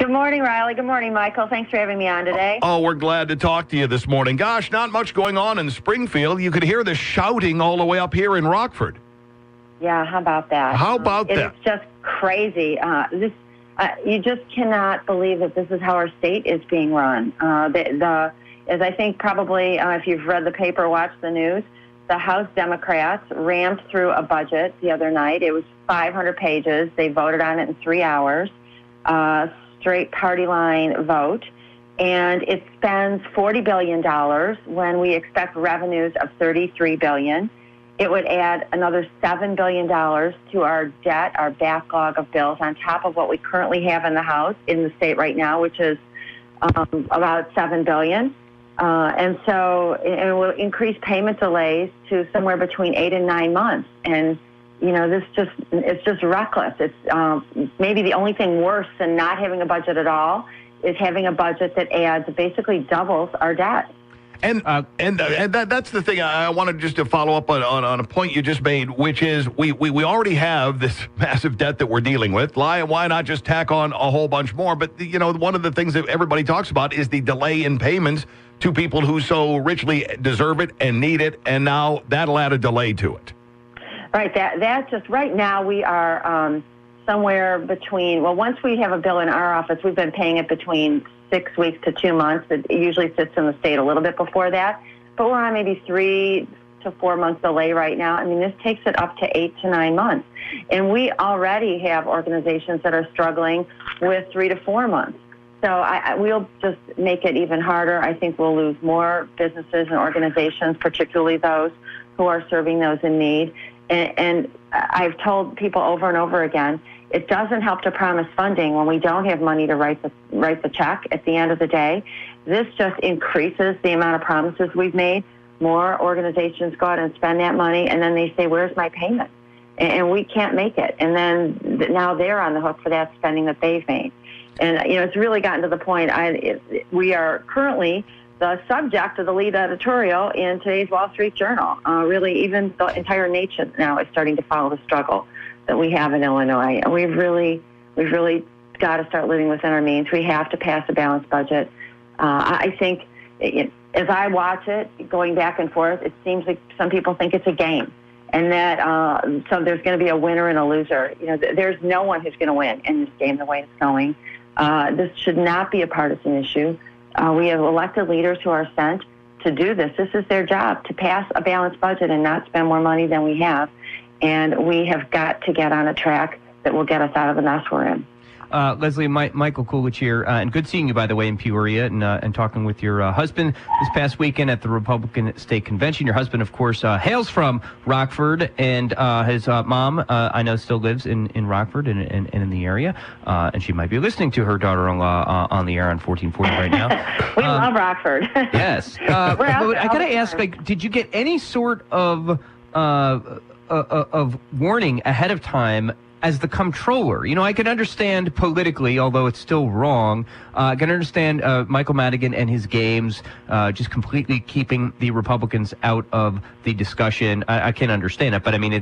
Good morning, Riley. Good morning, Michael. Thanks for having me on today. Oh, we're glad to talk to you this morning. Gosh, not much going on in Springfield. You could hear the shouting all the way up here in Rockford. Yeah, how about that? How about that? It's just crazy. You just cannot believe that this is how our state is being run. As I think probably if you've read the paper, watched the news, the House Democrats rammed through a budget the other night. It was 500 pages. They voted on it in 3 hours. Straight party line vote. And it spends $40 billion when we expect revenues of $33 billion. It would add another $7 billion to our debt, our backlog of bills, on top of what we currently have in the House, in the state right now, which is about $7 billion. And so it will increase payment delays to somewhere between 8 and 9 months. And, you know, it's just reckless. It's maybe the only thing worse than not having a budget at all is having a budget that adds, basically doubles our debt. And that's the thing. I wanted just to follow up on a point you just made, which is we already have this massive debt that we're dealing with. Why not just tack on a whole bunch more? But, you know, one of the things that everybody talks about is the delay in payments to people who so richly deserve it and need it, and now that'll add a delay to it. Right. That's just right now we are somewhere between, well, once we have a bill in our office, we've been paying it between 6 weeks to 2 months. It usually sits in the state a little bit before that, but we're on maybe 3 to 4 months delay right now. I mean, this takes it up to 8 to 9 months. And we already have organizations that are struggling with 3 to 4 months. So we'll just make it even harder. I think we'll lose more businesses and organizations, particularly those who are serving those in need. And I've told people over and over again, it doesn't help to promise funding when we don't have money to write the check at the end of the day. This just increases the amount of promises we've made. More organizations go out and spend that money, and then they say, where's my payment? And we can't make it. And then now they're on the hook for that spending that they've made. And, you know, it's really gotten to the point, we are currently the subject of the lead editorial in today's Wall Street Journal. Really, even the entire nation now is starting to follow the struggle that we have in Illinois. And we've really got to start living within our means. We have to pass a balanced budget. I think, as I watch it, going back and forth, it seems like some people think it's a game, and that so there's going to be a winner and a loser. You know, there's no one who's going to win in this game the way it's going. This should not be a partisan issue. We have elected leaders who are sent to do this. This is their job, to pass a balanced budget and not spend more money than we have. And we have got to get on a track that will get us out of the mess we're in. Leslie, Michael Koolidge here, and good seeing you, by the way, in Peoria, and talking with your husband this past weekend at the Republican State Convention. Your husband, of course, hails from Rockford, and his mom, I know, still lives in Rockford and in the area, and she might be listening to her daughter-in-law on the air on 1440 right now. We love Rockford. Yes. But I got to ask, did you get any sort of warning ahead of time as the Comptroller? You know, I can understand politically, although it's still wrong. I can understand Michael Madigan and his games, just completely keeping the Republicans out of the discussion. I can understand it, but I mean,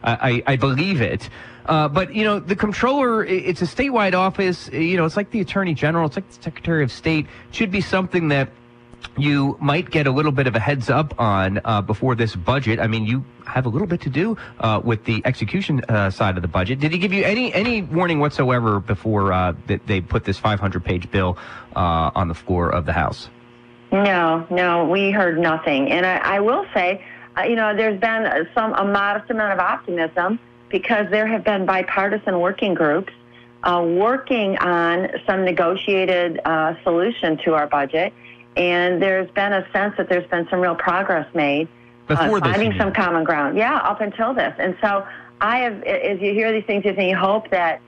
I believe it. But, you know, the Comptroller, it's a statewide office. You know, it's like the Attorney General. It's like the Secretary of State. It should be something that you might get a little bit of a heads up on before this budget. I mean, you have a little bit to do with the execution side of the budget. Did he give you any warning whatsoever before they put this 500-page bill on the floor of the House? No, we heard nothing. And I will say, you know, there's been a modest amount of optimism because there have been bipartisan working groups working on some negotiated solution to our budget. And there's been a sense that there's been some real progress made, finding some common ground. Yeah, up until this. And so as you hear these things, you hope that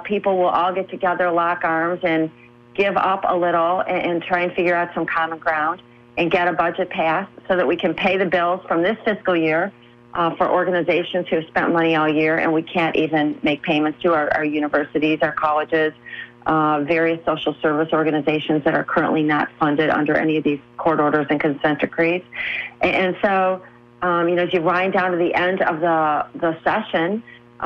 people will all get together, lock arms, and give up a little and try and figure out some common ground and get a budget passed so that we can pay the bills from this fiscal year for organizations who have spent money all year, and we can't even make payments to our universities, our colleges, various social service organizations that are currently not funded under any of these court orders and consent decrees. And so, you know, as you wind down to the end of the session,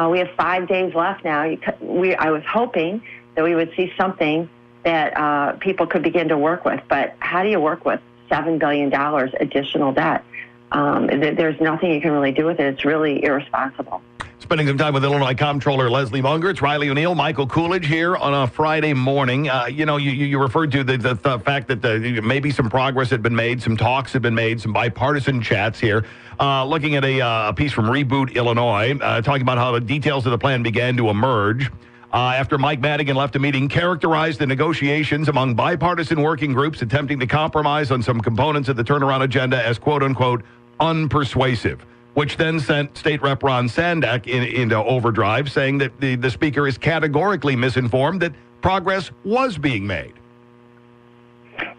we have 5 days left now. I was hoping that we would see something that people could begin to work with. But how do you work with $7 billion additional debt? There's nothing you can really do with it. It's really irresponsible. Spending some time with Illinois Comptroller Leslie Munger. It's Riley O'Neill, Michael Koolidge here on a Friday morning. You referred to the fact that maybe some progress had been made, some talks had been made, some bipartisan chats here. Looking at a piece from Reboot Illinois, talking about how the details of the plan began to emerge. After Mike Madigan left a meeting, characterized the negotiations among bipartisan working groups attempting to compromise on some components of the turnaround agenda as quote-unquote unpersuasive, which then sent State Rep Ron Sandak into overdrive, saying that the speaker is categorically misinformed that progress was being made.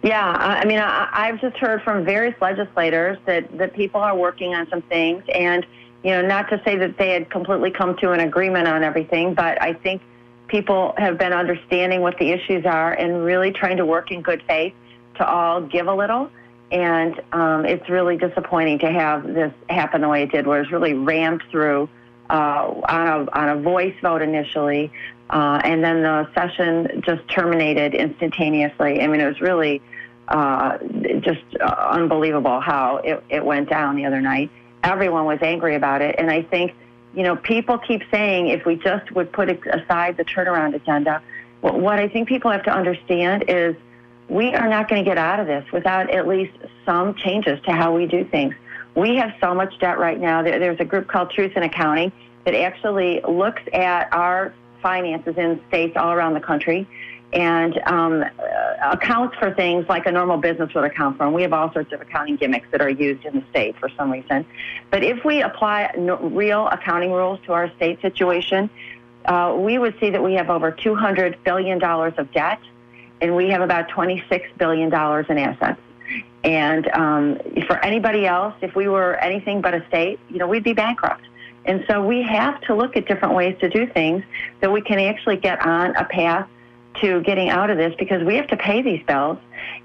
Yeah, I've just heard from various legislators that people are working on some things, and, not to say that they had completely come to an agreement on everything, but I think people have been understanding what the issues are and really trying to work in good faith to all give a little. And it's really disappointing to have this happen the way it did, where it's really rammed through on a voice vote initially, and then the session just terminated instantaneously. I mean, it was really just unbelievable how it went down the other night. Everyone was angry about it, and I think, people keep saying if we just would put aside the turnaround agenda, what I think people have to understand is we are not going to get out of this without at least some changes to how we do things. We have so much debt right now. There's a group called Truth in Accounting that actually looks at our finances in states all around the country and accounts for things like a normal business would account for. And we have all sorts of accounting gimmicks that are used in the state for some reason. But if we apply real accounting rules to our state situation, we would see that we have over $200 billion of debt, and we have about $26 billion in assets. And for anybody else, if we were anything but a state, we'd be bankrupt. And so we have to look at different ways to do things that we can actually get on a path to getting out of this, because we have to pay these bills.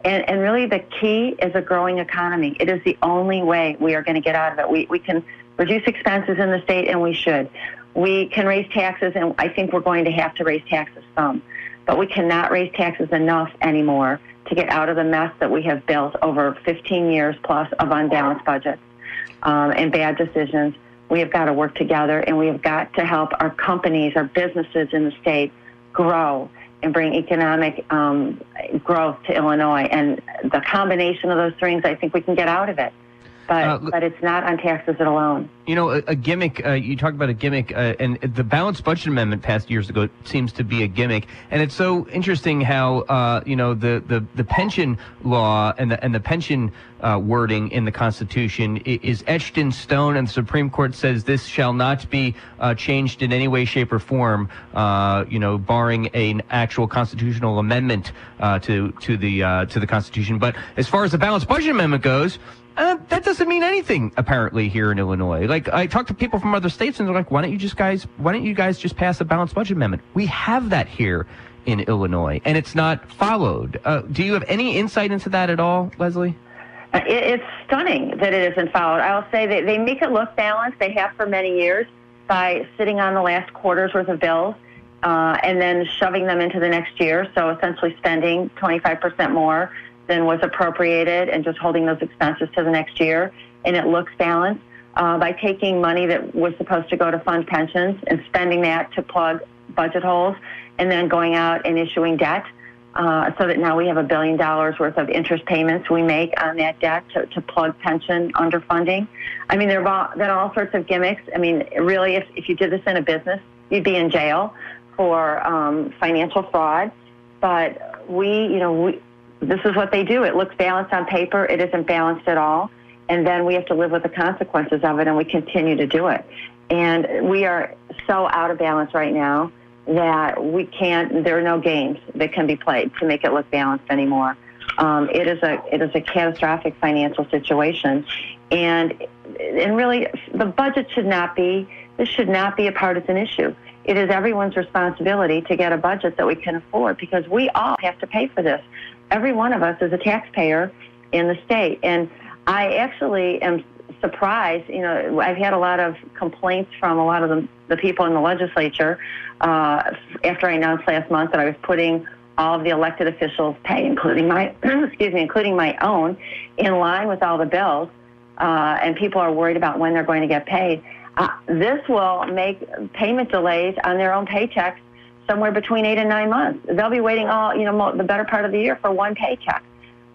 And really the key is a growing economy. It is the only way we are going to get out of it. We can reduce expenses in the state, and we should. We can raise taxes, and I think we're going to have to raise taxes some. But we cannot raise taxes enough anymore to get out of the mess that we have built over 15 years plus of unbalanced budgets and bad decisions. We have got to work together, and we have got to help our companies, our businesses in the state grow and bring economic growth to Illinois. And the combination of those things, I think we can get out of it. But it's not on taxes alone. A gimmick, you talk about a gimmick, and the balanced budget amendment passed years ago seems to be a gimmick. And it's so interesting how, the pension law and the pension wording in the Constitution is etched in stone, and the Supreme Court says this shall not be changed in any way, shape, or form, barring an actual constitutional amendment to the Constitution. But as far as the balanced budget amendment goes, that doesn't mean anything, apparently, here in Illinois. Like, I talk to people from other states, and they're like, why don't you guys just pass a balanced budget amendment? We have that here in Illinois, and it's not followed. Do you have any insight into that at all, Leslie? It's stunning that it isn't followed. I'll say that they make it look balanced. They have for many years by sitting on the last quarter's worth of bills and then shoving them into the next year, so essentially spending 25% more than was appropriated and just holding those expenses to the next year, and it looks balanced by taking money that was supposed to go to fund pensions and spending that to plug budget holes, and then going out and issuing debt so that now we have $1 billion worth of interest payments we make on that debt to plug pension underfunding. I mean, there are all sorts of gimmicks. I mean, really, if you did this in a business, you'd be in jail for financial fraud. But this is what they do. It looks balanced on paper. It isn't balanced at all. And then we have to live with the consequences of it, and we continue to do it. And we are so out of balance right now that there are no games that can be played to make it look balanced anymore. It is a catastrophic financial situation. And really, the budget should not be a partisan issue. It is everyone's responsibility to get a budget that we can afford, because we all have to pay for this. Every one of us is a taxpayer in the state. And I actually am surprised. You know, I've had a lot of complaints from a lot of the people in the legislature after I announced last month that I was putting all of the elected officials' pay, including my including my own, in line with all the bills, and people are worried about when they're going to get paid. This will make payment delays on their own paychecks somewhere between 8 and 9 months. They'll be waiting the better part of the year for one paycheck.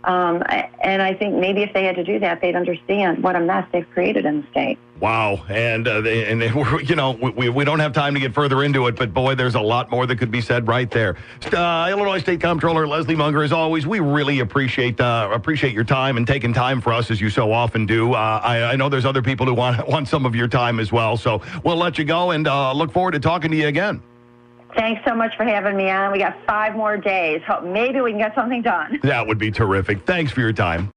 And I think maybe if they had to do that, they'd understand what a mess they've created in the state. Wow. And we don't have time to get further into it, but boy, there's a lot more that could be said right there. Illinois State Comptroller Leslie Munger, as always, we really appreciate your time and taking time for us as you so often do. I know there's other people who want some of your time as well, so we'll let you go and look forward to talking to you again. Thanks so much for having me on. We got 5 more days. Hope maybe we can get something done. That would be terrific. Thanks for your time.